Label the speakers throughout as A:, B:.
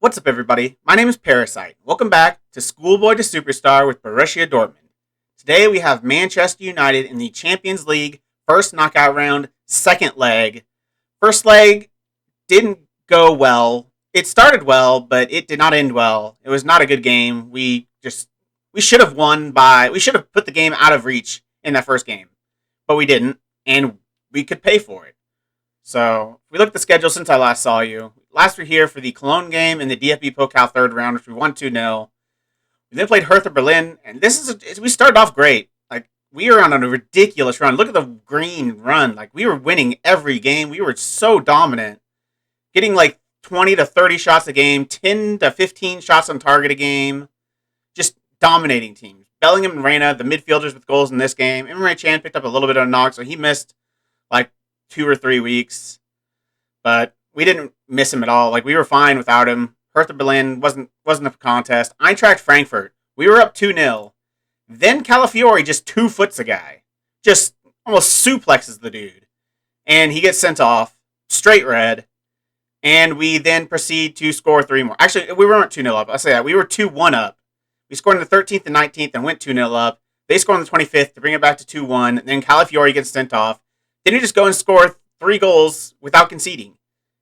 A: What's up, everybody? My name is Parasite. Welcome back to Schoolboy to Superstar with Borussia Dortmund. Today we have Manchester United in the Champions League first knockout round, second leg. First leg didn't go well. It started well, but it did not end well. It was not a good game. We should have we should have put the game out of reach in that first game, but we didn't, and we could pay for it. So, if we look at the schedule since I last saw you, last we're here for the Cologne game in the DFB Pokal third round, which we won 2-0. We then played Hertha Berlin, and we started off great. Like, we were on a ridiculous run. Look at the green run. Like, we were winning every game. We were so dominant. Getting like 20 to 30 shots a game, 10 to 15 shots on target a game. Just dominating teams. Bellingham and Reina, the midfielders with goals in this game. Emre Can picked up a little bit of a knock, so he missed like 2 or 3 weeks. But we didn't miss him at all. Like, we were fine without him. Hertha Berlin wasn't a contest. Eintracht Frankfurt, we were up 2-0. Then Calafiori just 2-foots a guy. Just almost suplexes the dude. And he gets sent off. Straight red. And we then proceed to score 3 more. Actually, we weren't 2-0 up. I'll say that. We were 2-1 up. We scored in the 13th and 19th and went 2-0 up. They scored on the 25th to bring it back to 2-1. Then Calafiori gets sent off. Then you just go and score 3 goals without conceding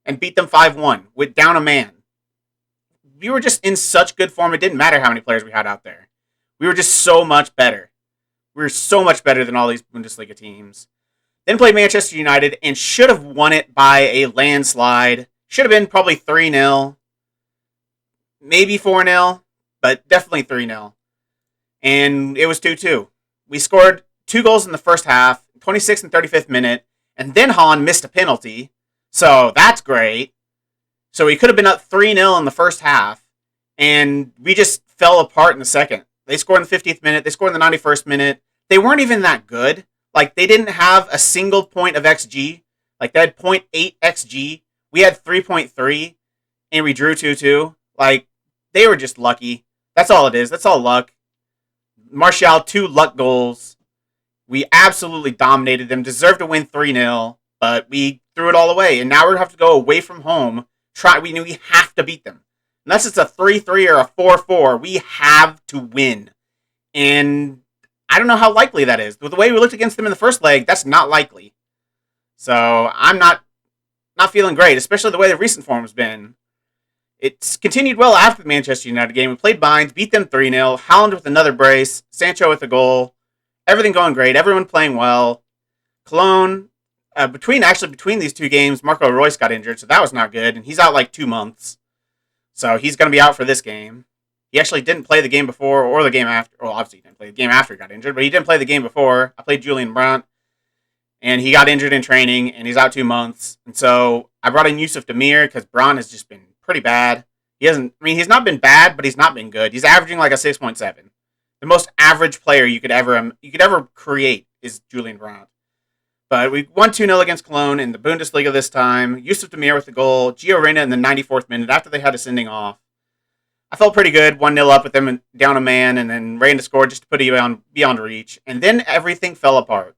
A: and beat them 5-1 with down a man. We were just in such good form. It didn't matter how many players we had out there. We were just so much better. We were so much better than all these Bundesliga teams. Then played Manchester United and should have won it by a landslide. Should have been probably 3-0. Maybe 4-0, but definitely 3-0. And it was 2-2. We scored 2 goals in the first half, 26th and 35th minute, and then Hahn missed a penalty. So that's great. So we could have been up 3-0 in the first half, and we just fell apart in the second. They scored in the 50th minute. They scored in the 91st minute. They weren't even that good. Like, they didn't have a single point of XG. Like, they had 0.8 XG. We had 3.3, and we drew 2-2. Like, they were just lucky. That's all it is. That's all luck. Martial, 2 luck goals. We absolutely dominated them. Deserved to win 3-0, but we threw it all away. And now we have to go away from home. We knew we have to beat them. Unless it's a 3-3 or a 4-4, we have to win. And I don't know how likely that is. With the way we looked against them in the first leg, that's not likely. So I'm not feeling great, especially the way the recent form has been. It's continued well after the Manchester United game. We played Bayern, beat them 3-0. Haaland with another brace. Sancho with a goal. Everything going great. Everyone playing well. Cologne, between these 2 games, Marco Reus got injured, so that was not good. And he's out like 2 months. So he's going to be out for this game. He actually didn't play the game before or the game after. Well, obviously he didn't play the game after he got injured, but he didn't play the game before. I played Julian Brandt, and he got injured in training, and he's out 2 months. And so I brought in Yusuf Demir because Brandt has just been pretty bad. He's not been bad, but he's not been good. He's averaging like a 6.7. The most average player you could ever create is Julian Brandt. But we won 2-0 against Cologne in the Bundesliga this time. Yusuf Demir with the goal. Gio Reyna in the 94th minute after they had a sending off. I felt pretty good. 1-0 up with them and down a man, and then Reyna scored just to put it beyond reach. And then everything fell apart.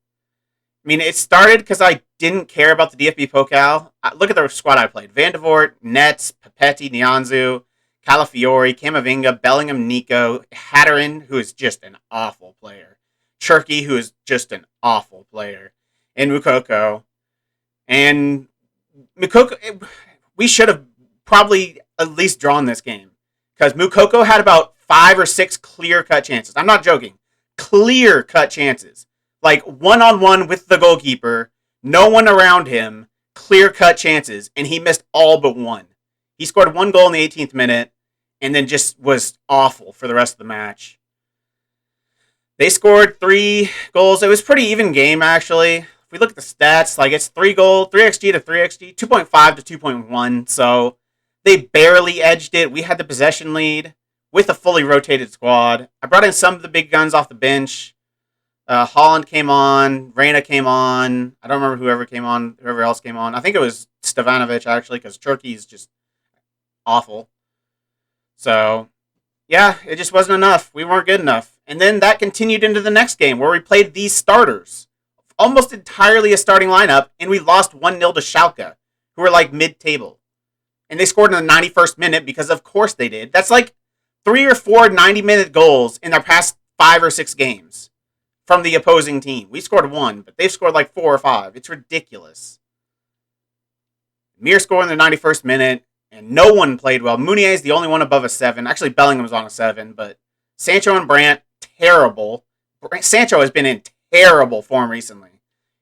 A: I mean, it started because I didn't care about the DFB Pokal. Look at the squad I played. Van de Voort, Nets, Papetti, Nianzu, Calafiori, Camavinga, Bellingham, Nico, Hatteran, who is just an awful player. Cherky, who is just an awful player. And Mukoko. And Mukoko, we should have probably at least drawn this game. Because Mukoko had about 5 or 6 clear-cut chances. I'm not joking. Clear-cut chances. Like, one-on-one with the goalkeeper, no one around him, clear-cut chances, and he missed all but 1. He scored 1 goal in the 18th minute, and then just was awful for the rest of the match. They scored 3 goals. It was a pretty even game, actually. If we look at the stats, like, it's 3 XG to 3 XG, 2.5 to 2.1, so they barely edged it. We had the possession lead with a fully rotated squad. I brought in some of the big guns off the bench. Haaland came on. Reyna came on. I don't remember whoever else came on. I think it was Stevanovic, actually, because Turkey's just awful. So, yeah, it just wasn't enough. We weren't good enough. And then that continued into the next game, where we played these starters. Almost entirely a starting lineup, and we lost 1-0 to Schalke, who were like mid-table. And they scored in the 91st minute because of course they did. That's like 3 or 4 90-minute goals in their past 5 or 6 games from the opposing team. We scored 1, but they've scored like 4 or 5. It's ridiculous. Mir scored in the 91st minute, and no one played well. Meunier is the only one above a 7. Actually, Bellingham was on a 7, but Sancho and Brandt, terrible. Sancho has been in terrible form recently.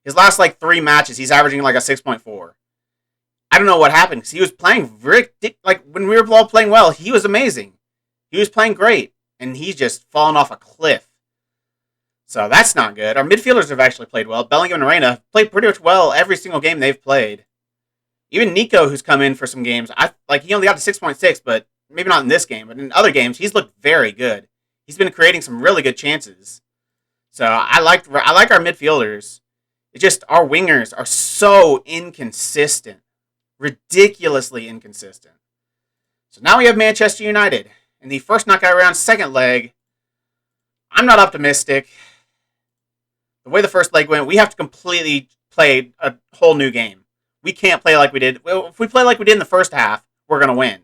A: His last like 3 matches, he's averaging like a 6.4. I don't know what happened because he was playing like when we were all playing well, he was amazing. He was playing great, and he's just fallen off a cliff. So that's not good. Our midfielders have actually played well. Bellingham and Reina have played pretty much well every single game they've played. Even Nico, who's come in for some games, he only got to 6.6, but maybe not in this game, but in other games, he's looked very good. He's been creating some really good chances. So I like our midfielders. It's just our wingers are so inconsistent. Ridiculously inconsistent. So now we have Manchester United in the first knockout round, second leg. I'm not optimistic. The way the first leg went, we have to completely play a whole new game. We can't play like we did. Well, if we play like we did in the first half, we're going to win.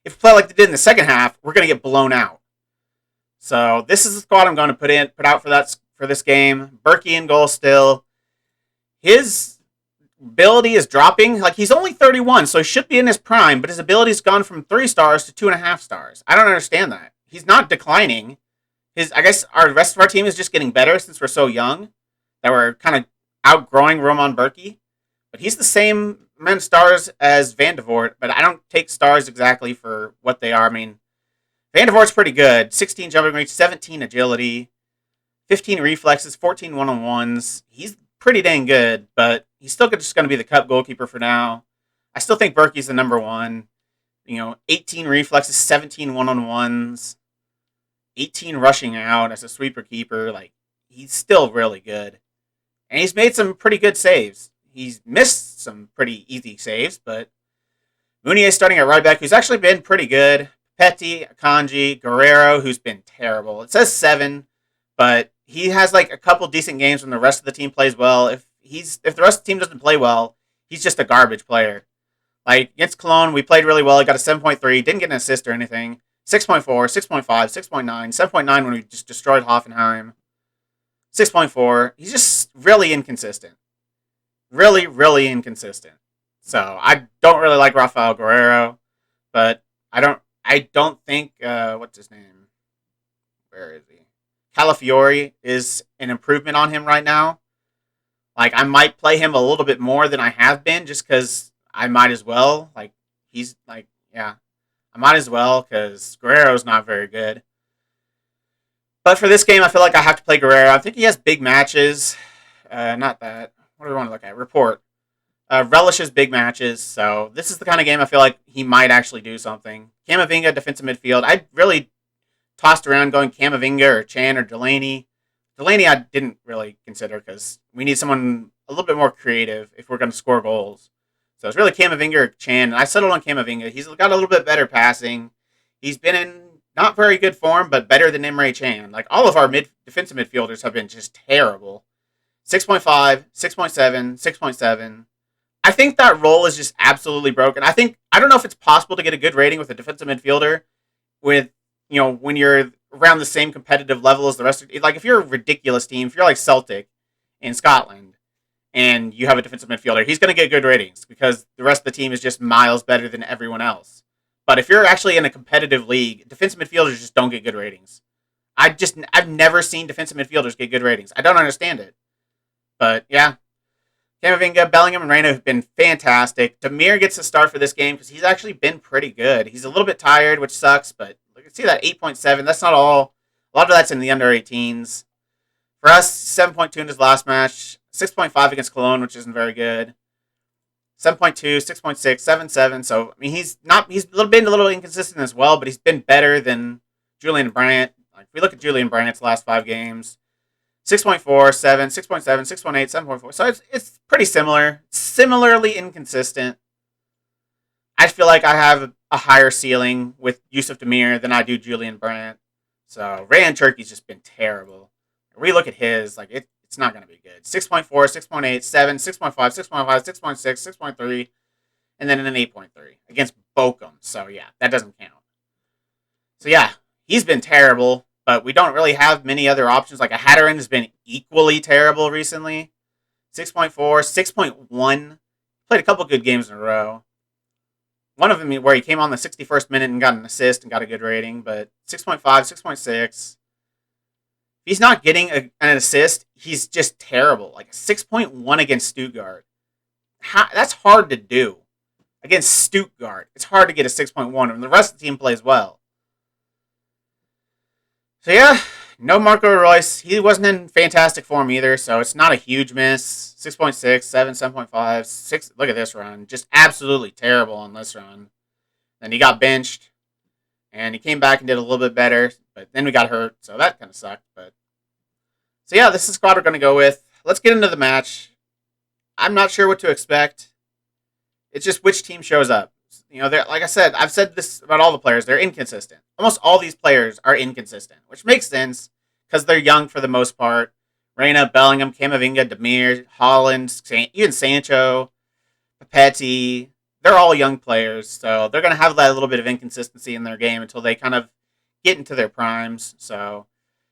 A: If we play like they did in the second half, we're going to get blown out. So this is the squad I'm going to put out for this game. Berkey in goal still. His ability is dropping. Like, he's only 31, so he should be in his prime, but his ability's gone from 3 stars to 2.5 stars. I don't understand that. He's not declining. I guess the rest of our team is just getting better since we're so young that we're kind of outgrowing Roman Berkey. But he's the same amount of stars as Van de Voort, but I don't take stars exactly for what they are. I mean, Van de Voort's pretty good. 16 jumping reach, 17 agility, 15 reflexes, 14 one-on-ones. He's pretty dang good, but he's still just going to be the cup goalkeeper for now. I still think Berkey's the number 1. 18 reflexes, 17 one-on-ones, 18 rushing out as a sweeper keeper. Like, he's still really good. And he's made some pretty good saves. He's missed some pretty easy saves, but Meunier starting at right back, who's actually been pretty good. Petty, Akanji, Guerrero, who's been terrible. It says 7, but he has like a couple decent games when the rest of the team plays well. If the rest of the team doesn't play well, he's just a garbage player. Like against Cologne, we played really well. He got a 7.3, didn't get an assist or anything. 6.4, 6.5, 6.9, 7.9 when we just destroyed Hoffenheim. 6.4. He's just really inconsistent. Really, really inconsistent. So I don't really like Rafael Guerrero, but I don't think what's his name? Where is he? Calafiori is an improvement on him right now. Like, I might play him a little bit more than I have been just because I might as well. Like, I might as well because Guerrero's not very good. But for this game, I feel like I have to play Guerrero. I think he has big matches. Not that. What do we want to look at? Report. Relishes big matches. So this is the kind of game I feel like he might actually do something. Camavinga, defensive midfield. I really tossed around going Camavinga or Chan or Delaney. Delaney I didn't really consider because we need someone a little bit more creative if we're going to score goals. So it's really Camavinga or Chan. And I settled on Camavinga. He's got a little bit better passing. He's been in not very good form, but better than Emre Can. Like, all of our defensive midfielders have been just terrible. 6.5, 6.7, 6.7. I think that role is just absolutely broken. I don't know if it's possible to get a good rating with a defensive midfielder with, when you're around the same competitive level as the rest of it. Like, if you're a ridiculous team, if you're like Celtic in Scotland and you have a defensive midfielder, he's going to get good ratings because the rest of the team is just miles better than everyone else. But if you're actually in a competitive league, defensive midfielders just don't get good ratings. I've never seen defensive midfielders get good ratings. I don't understand it. But, yeah. Camavinga, Bellingham, and Reina have been fantastic. Demir gets a start for this game because he's actually been pretty good. He's a little bit tired, which sucks, but you can see that 8.7. That's not all. A lot of that's in the under 18s. For us, 7.2 in his last match. 6.5 against Cologne, which isn't very good. 7.2, 6.6, 7.7. So, I mean, he's been a little inconsistent as well, but he's been better than Julian Brandt. Like, if we look at Julian Brandt's last 5 games, 6.4, 7, 6.7, 6.8, 7.4. So it's pretty similar. Similarly inconsistent. I feel like I have a higher ceiling with Yusuf Demir than I do Julian Brandt. So Rayan Turkey's just been terrible. If we look at his, like, it's not going to be good. 6.4, 6.8, 7, 6.5, 6.5, 6.6, 6.3. and then an 8.3 against Bochum. So, yeah, that doesn't count. So, yeah, he's been terrible, but we don't really have many other options. Like, a Hatteran has been equally terrible recently. 6.4, 6.1. Played a couple good games in a row. One of them where he came on the 61st minute and got an assist and got a good rating, but 6.5, 6.6. If he's not getting an assist, he's just terrible. Like a 6.1 against Stuttgart. That's hard to do. Against Stuttgart, it's hard to get a 6.1, and the rest of the team plays well. So yeah, no Marco Reus. He wasn't in fantastic form either, so it's not a huge miss. 6.6, 7, 7.5, 6. Look at this run. Just absolutely terrible on this run. Then he got benched, and he came back and did a little bit better, but then we got hurt, so that kind of sucked. So yeah, this is the squad we're going to go with. Let's get into the match. I'm not sure what to expect. It's just which team shows up. You know, like I said, I've said this about all the players. They're inconsistent. Almost all these players are inconsistent, which makes sense because they're young for the most part. Reina, Bellingham, Camavinga, Demir, Holland, even Sancho, Papetti. They're all young players, so they're going to have that little bit of inconsistency in their game until they kind of get into their primes. So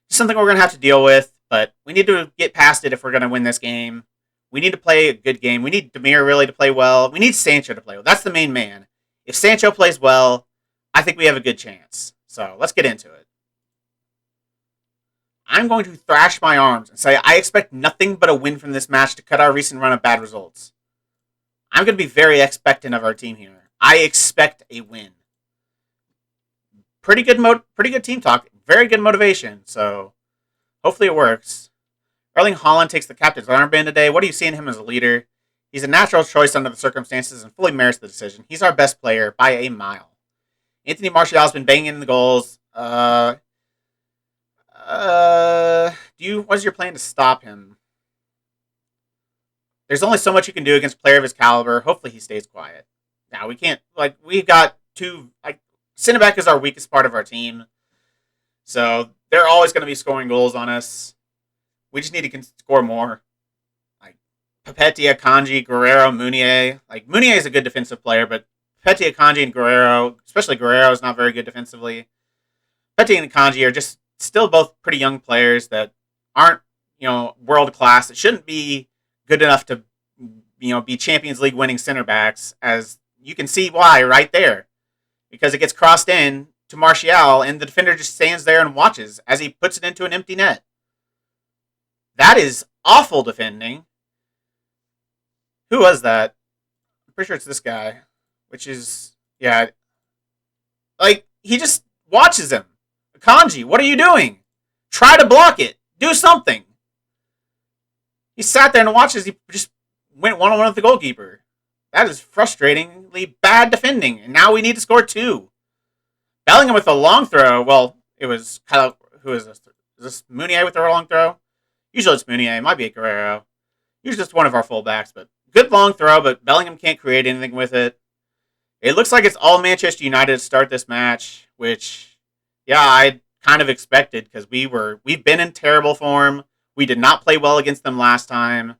A: it's something we're going to have to deal with, but we need to get past it if we're going to win this game. We need to play a good game. We need Demir really to play well. We need Sancho to play well. That's the main man. If Sancho plays well, I think we have a good chance. So let's get into it. I'm going to thrash my arms and say I expect nothing but a win from this match to cut our recent run of bad results. I'm going to be very expectant of our team here. I expect a win. Pretty good team talk. Very good motivation. So hopefully it works. Erling Haaland takes the captain's armband today. What do you see in him as a leader? He's a natural choice under the circumstances and fully merits the decision. He's our best player by a mile. Anthony Martial's been banging in the goals. What's your plan to stop him? There's only so much you can do against a player of his caliber. Hopefully he stays quiet. Now, we can't, we've got center back is our weakest part of our team. So they're always going to be scoring goals on us. We just need to score more. Papetti, Akanji, Guerrero, Meunier. Meunier is a good defensive player, but Papetti, Akanji, and Guerrero, especially Guerrero, is not very good defensively. Papetti and Akanji are just still both pretty young players that aren't, world class. It shouldn't be good enough to, be Champions League winning center backs, as you can see why right there. Because it gets crossed in to Martial, and the defender just stands there and watches as he puts it into an empty net. That is awful defending. Who was that? I'm pretty sure it's this guy. Which is, yeah. He just watches him. Akanji, what are you doing? Try to block it. Do something. He sat there and watches. He just went one-on-one with the goalkeeper. That is frustratingly bad defending. And now we need to score 2. Bellingham with a long throw. Well, it was who is this? Is this Meunier with a long throw? Usually it's Meunier. It might be a Guerrero. Usually it's one of our fullbacks, but good long throw, but Bellingham can't create anything with it. It looks like it's all Manchester United to start this match, which, yeah, I kind of expected because we've been in terrible form. We did not play well against them last time.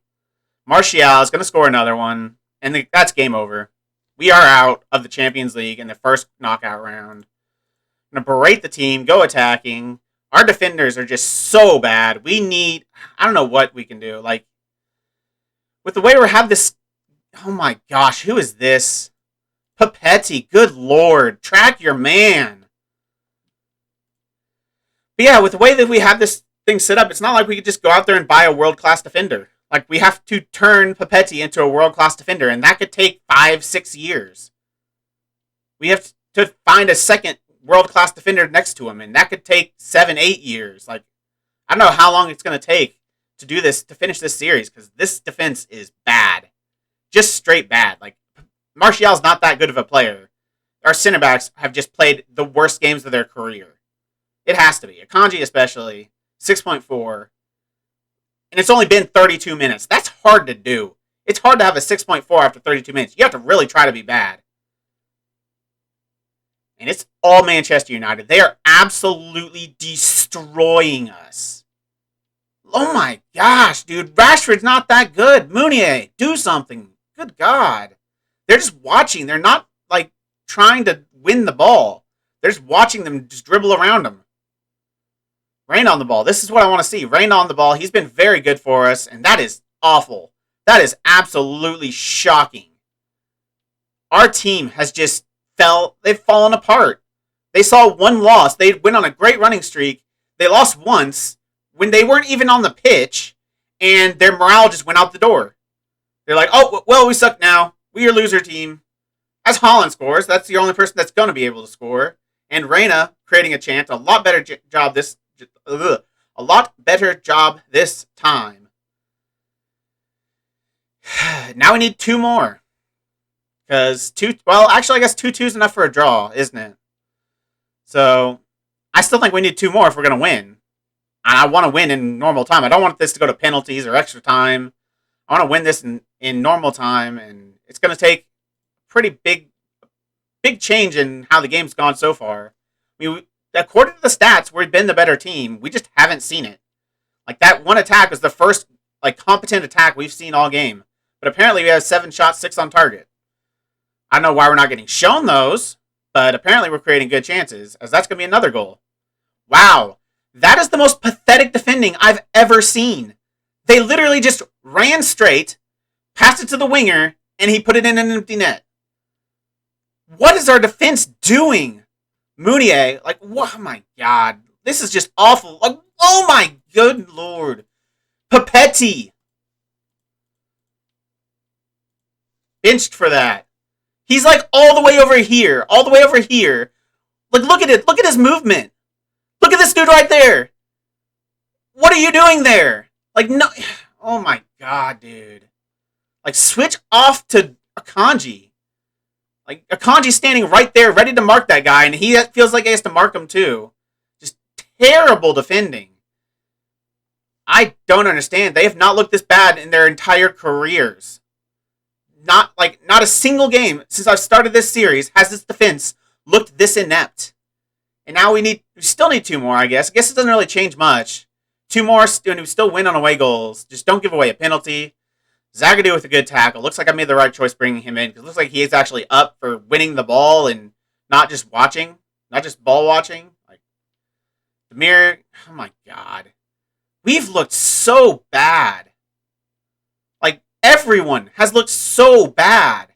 A: Martial is going to score another one, and that's game over. We are out of the Champions League in the first knockout round. I'm going to berate the team, go attacking. Our defenders are just so bad. I don't know what we can do. With the way we have this, oh my gosh, who is this? Papetti, good lord, track your man. But yeah, with the way that we have this thing set up, it's not like we could just go out there and buy a world-class defender. We have to turn Papetti into a world-class defender, and that could take 5-6 years. We have to find a second world-class defender next to him, and that could take 7-8 years. I don't know how long it's going to take to do this, to finish this series, because this defense is bad. Just straight bad. Martial's not that good of a player. Our center backs have just played the worst games of their career. It has to be. Akanji especially, 6.4. And it's only been 32 minutes. That's hard to do. It's hard to have a 6.4 after 32 minutes. You have to really try to be bad. And it's all Manchester United. They are absolutely destroying us. Oh my gosh, dude. Rashford's not that good. Meunier, do something. Good God. They're just watching. They're not, like, trying to win the ball. They're just watching them just dribble around them. Reina on the ball. This is what I want to see. Reina on the ball. He's been very good for us, and that is awful. That is absolutely shocking. Our team has just they've fallen apart. They saw one loss. They went on a great running streak. They lost once when they weren't even on the pitch, and their morale just went out the door. They're like, oh, well, we suck now. We are loser team. As Haaland scores, that's the only person that's going to be able to score. And Reina creating a chance, a lot better job this time. Now we need 2 more. Because I guess 2-2 is enough for a draw, isn't it? So, I still think we need 2 more if we're going to win. And I want to win in normal time. I don't want this to go to penalties or extra time. I want to win this in normal time, and it's going to take a pretty big change in how the game's gone so far. I mean, according to the stats, we've been the better team. We just haven't seen it. Like, that one attack was the first, like, competent attack we've seen all game. But apparently we have 7 shots, 6 on target. I don't know why we're not getting shown those, but apparently we're creating good chances, as that's going to be another goal. Wow. That is the most pathetic defending I've ever seen. They literally just ran straight, passed it to the winger, and he put it in an empty net. What is our defense doing? Mounier, like, oh my god. This is just awful. Like, oh my good lord. Papetti. Benched for that. He's like all the way over here. All the way over here. Like, look at it. Look at his movement. Look at this dude right there. What are you doing there? Like, no. Oh my god, dude. Like, switch off to Akanji. Like, Akanji's standing right there, ready to mark that guy, and he feels like he has to mark him too. Just terrible defending. I don't understand. They have not looked this bad in their entire careers. Not a single game since I've started this series has this defense looked this inept. And now we still need 2 more, I guess. I guess it doesn't really change much. 2 more, and we still win on away goals. Just don't give away a penalty. Zagadou with a good tackle. Looks like I made the right choice bringing him in, because it looks like he is actually up for winning the ball and not just watching. Not just ball watching. Like, Demir, oh my god. We've looked so bad. Like, everyone has looked so bad.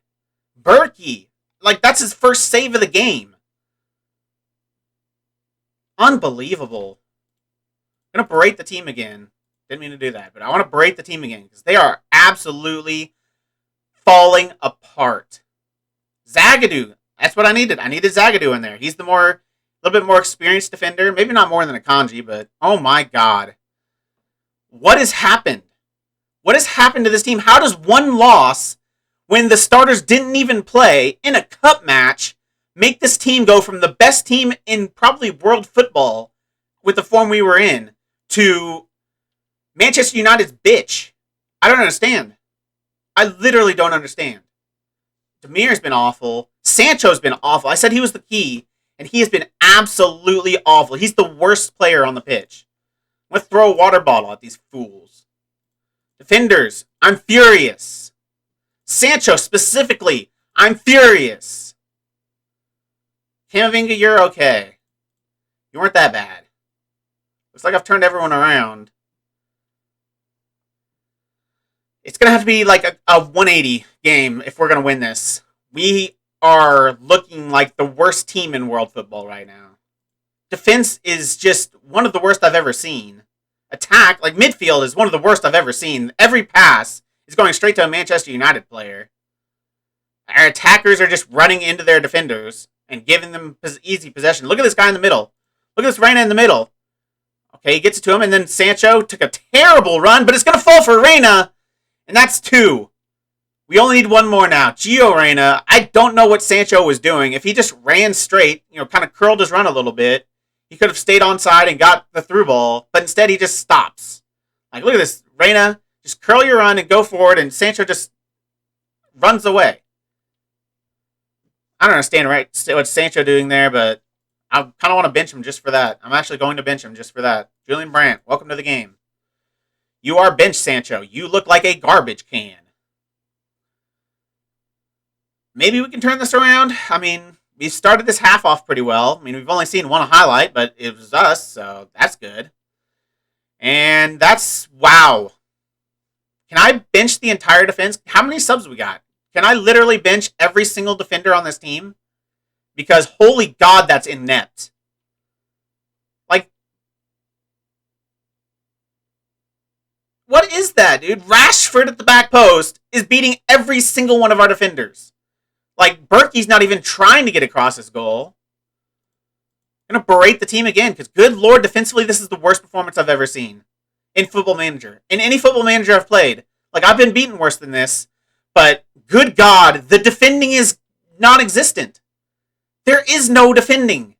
A: Berkey, like, that's his first save of the game. Unbelievable. I'm going to berate the team again. Didn't mean to do that, but I want to berate the team again because they are absolutely falling apart. Zagadou, that's what I needed. I needed Zagadou in there. He's the little bit more experienced defender. Maybe not more than Akanji, but oh my god. What has happened? What has happened to this team? How does one loss, when the starters didn't even play, in a cup match, make this team go from the best team in probably world football, with the form we were in, to Manchester United's bitch? I don't understand. I literally don't understand. Demir's been awful. Sancho's been awful. I said he was the key, and he has been absolutely awful. He's the worst player on the pitch. I'm going to throw a water bottle at these fools. Defenders, I'm furious. Sancho specifically, I'm furious. Camavinga, you're okay. You weren't that bad. Looks like I've turned everyone around. It's going to have to be like a 180 game if we're going to win this. We are looking like the worst team in world football right now. Defense is just one of the worst I've ever seen. Attack, like midfield, is one of the worst I've ever seen. Every pass is going straight to a Manchester United player. Our attackers are just running into their defenders and giving them easy possession. Look at this guy in the middle. Look at this Reina in the middle. Okay, he gets it to him, and then Sancho took a terrible run, but it's going to fall for Reina, and that's 2. We only need 1 more now. Gio Reyna, I don't know what Sancho was doing. If he just ran straight, kind of curled his run a little bit, he could have stayed onside and got the through ball, but instead he just stops. Like, look at this. Reyna, just curl your run and go forward, and Sancho just runs away. I don't understand what Sancho doing there, but I kind of want to bench him just for that. I'm actually going to bench him just for that. Julian Brandt, welcome to the game. You are benched, Sancho. You look like a garbage can. Maybe we can turn this around. I mean, we started this half off pretty well. I mean, we've only seen one highlight, but it was us, so that's good. And that's, wow. Can I bench the entire defense? How many subs we got? Can I literally bench every single defender on this team? Because holy God, that's inept. Like, what is that, dude? Rashford at the back post is beating every single one of our defenders. Like, Berkey's not even trying to get across his goal. I'm going to berate the team again, because good lord, defensively, this is the worst performance I've ever seen. In Football Manager. In any Football Manager I've played. Like, I've been beaten worse than this, but good God, the defending is non-existent. There is no defending.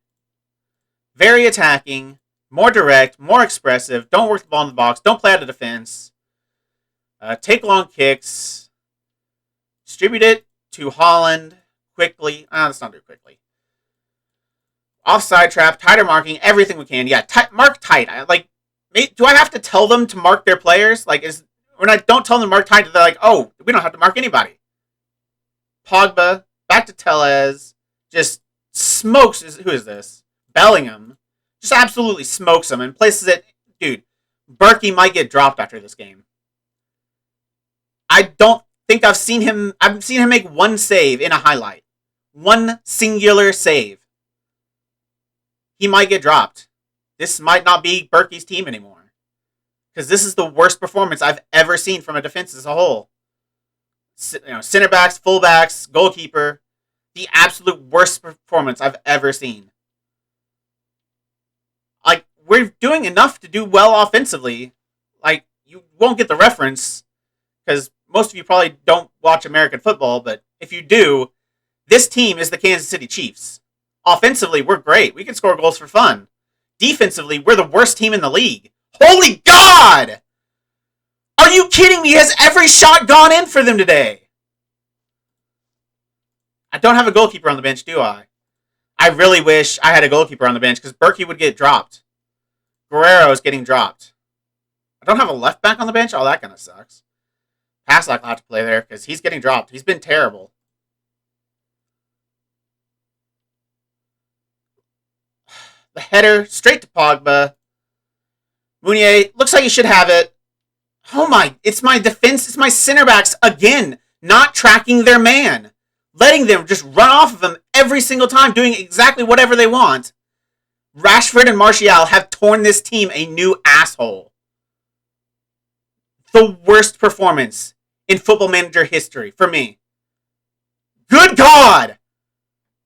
A: Very attacking, more direct, more expressive, don't work the ball in the box, don't play out of defense, take long kicks, distribute it to Holland quickly. Let's not do it quickly. Offside trap, tighter marking, everything we can. Yeah, mark tight. Do I have to tell them to mark their players? Like, when I don't tell them to mark tight, they're like, oh, we don't have to mark anybody. Pogba, back to Tellez, just smokes, who is this? Bellingham. Just absolutely smokes him and places it. Dude, Berkey might get dropped after this game. I don't think I've seen him make one save in a highlight. One singular save. He might get dropped. This might not be Berkey's team anymore. Because this is the worst performance I've ever seen from a defense as a whole. Center backs, fullbacks, goalkeeper. The absolute worst performance I've ever seen. Like, we're doing enough to do well offensively. Like, you won't get the reference, because most of you probably don't watch American football, but if you do, this team is the Kansas City Chiefs. Offensively, we're great. We can score goals for fun. Defensively, we're the worst team in the league. Holy God! Are you kidding me? Has every shot gone in for them today? I don't have a goalkeeper on the bench, do I? I really wish I had a goalkeeper on the bench, because Berkey would get dropped. Guerrero's getting dropped. I don't have a left back on the bench? Oh, that kind of sucks. Passlack will have to play there, because he's getting dropped. He's been terrible. The header, straight to Pogba. Meunier, looks like he should have it. Oh my, it's my defense, it's my center backs again, not tracking their man. Letting them just run off of him every single time, doing exactly whatever they want. Rashford and Martial have torn this team a new asshole. The worst performance in Football Manager history for me. Good God!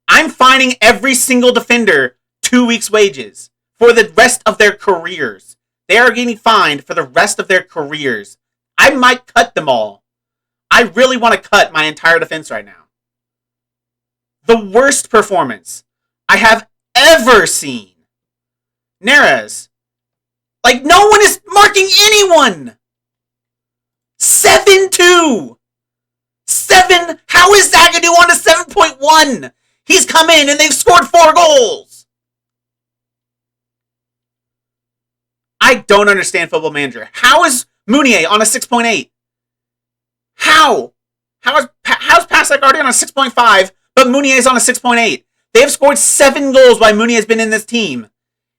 A: I'm fining every single defender 2 weeks' wages for the rest of their careers. They are getting fined for the rest of their careers. I might cut them all. I really want to cut my entire defense right now. The worst performance I have ever seen. Neres. Like, no one is marking anyone. 7-2. 7. How is Zagadou on to 7.1? He's come in and they've scored 4 goals. I don't understand Football Manager. How is Meunier on a 6.8? How's Passlack already on a 6.5, but Meunier is on a 6.8? They have scored 7 goals while Meunier has been in this team,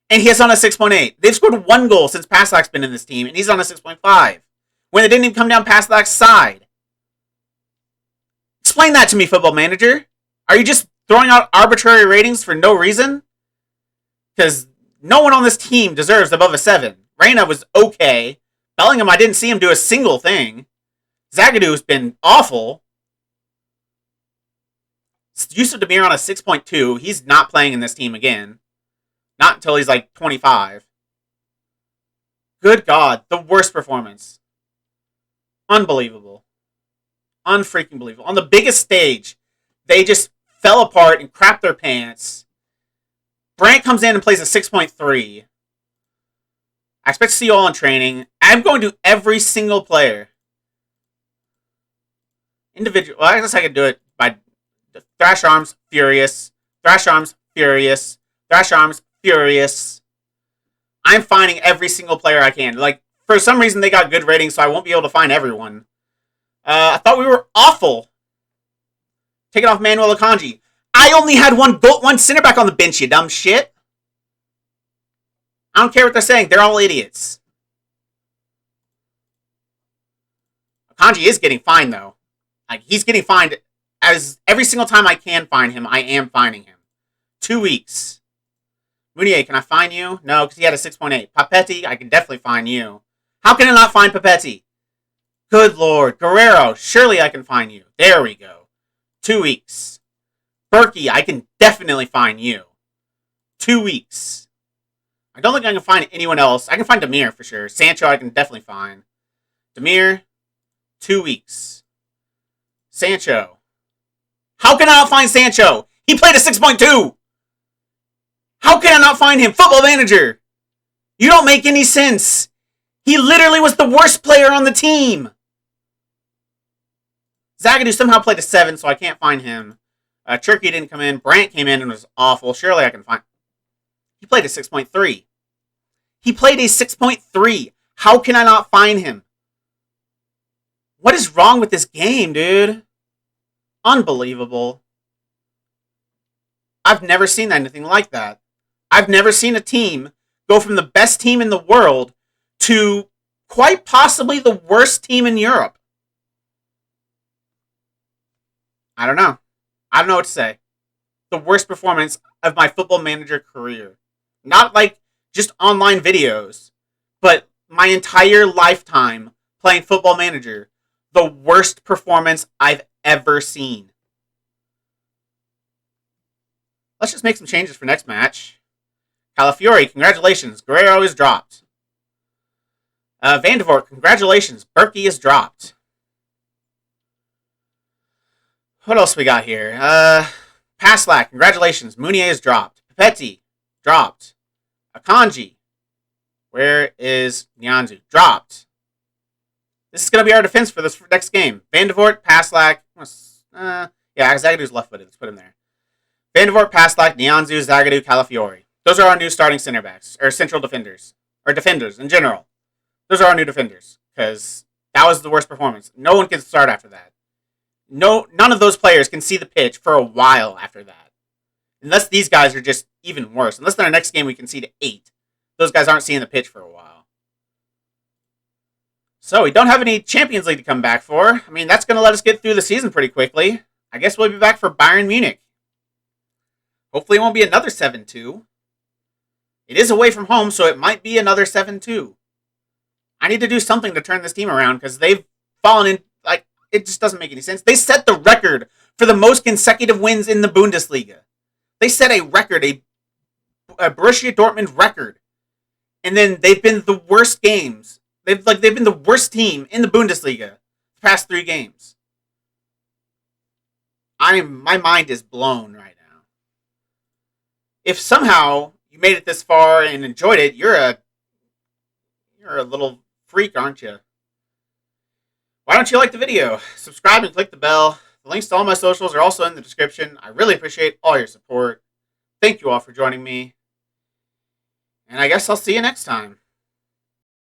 A: and he is on a 6.8. They've scored 1 goal since Passlack's been in this team, and he's on a 6.5. When they didn't even come down Passlack's side. Explain that to me, Football Manager. Are you just throwing out arbitrary ratings for no reason? Because no one on this team deserves above a 7. Reina was okay. Bellingham, I didn't see him do a single thing. Zagadou's been awful. Yusuf Demir on a 6.2. He's not playing in this team again. Not until he's like 25. Good God, the worst performance. Unbelievable. Unfreaking believable. On the biggest stage, they just fell apart and crapped their pants. Brandt comes in and plays a 6.3. I expect to see you all in training. I'm going to every single player. Individual. Well, I guess I could do it by Thrash Arms, Furious. Thrash Arms, Furious. Thrash Arms, Furious. I'm finding every single player I can. Like, for some reason, they got good ratings, so I won't be able to find everyone. I thought we were awful. Take it off Manuel Akanji. I only had one center back on the bench, you dumb shit. I don't care what they're saying. They're all idiots. Akanji is getting fined, though. Like, he's getting fined as every single time I can fine him, I am fining him. 2 weeks. Mounier, can I fine you? No, because he had a 6.8. Papetti, I can definitely fine you. How can I not fine Papetti? Good Lord. Guerrero, surely I can fine you. There we go. 2 weeks. Berkey, I can definitely fine you. 2 weeks. I don't think I can find anyone else. I can find Demir for sure. Sancho, I can definitely find. Demir, 2 weeks. Sancho. How can I not find Sancho? He played a 6.2. How can I not find him? Football Manager. You don't make any sense. He literally was the worst player on the team. Zagadou somehow played a 7, so I can't find him. Turkey didn't come in. Brandt came in and was awful. Surely I can find... He played a 6.3. He played a 6.3. How can I not find him? What is wrong with this game, dude? Unbelievable. I've never seen anything like that. I've never seen a team go from the best team in the world to quite possibly the worst team in Europe. I don't know. I don't know what to say. The worst performance of my Football Manager career. Not like just online videos, but my entire lifetime playing Football Manager. The worst performance I've ever seen. Let's just make some changes for next match. Calafiori, congratulations. Guerrero is dropped. Van de Voort, congratulations. Berkey is dropped. What else we got here? Paslak, congratulations. Mounier is dropped. Papetti, dropped. Akanji, where is Nyanzu? Dropped. This is going to be our defense for this next game. Van de Voort, Paslak. Yeah, Zagadou's left-footed. Let's put him there. Van de Voort, Paslak, Nyanzu, Zagadou, Calafiori. Those are our new starting center backs, or central defenders, or defenders in general. Those are our new defenders, because that was the worst performance. No one can start after that. None of those players can see the pitch for a while after that. Unless these guys are just even worse. Unless in our next game we can see to 8. Those guys aren't seeing the pitch for a while. So we don't have any Champions League to come back for. I mean, that's going to let us get through the season pretty quickly. I guess we'll be back for Bayern Munich. Hopefully it won't be another 7-2. It is away from home, so it might be another 7-2. I need to do something to turn this team around, because they've fallen in, like, it just doesn't make any sense. They set the record for the most consecutive wins in the Bundesliga. They set a record, a Borussia Dortmund record. And then they've been the worst games. They've been the worst team in the Bundesliga the past 3 games. My mind is blown right now. If somehow you made it this far and enjoyed it, you're a little freak, aren't you? Why don't you like the video? Subscribe and click the bell. The links to all my socials are also in the description. I really appreciate all your support. Thank you all for joining me. And I guess I'll see you next time.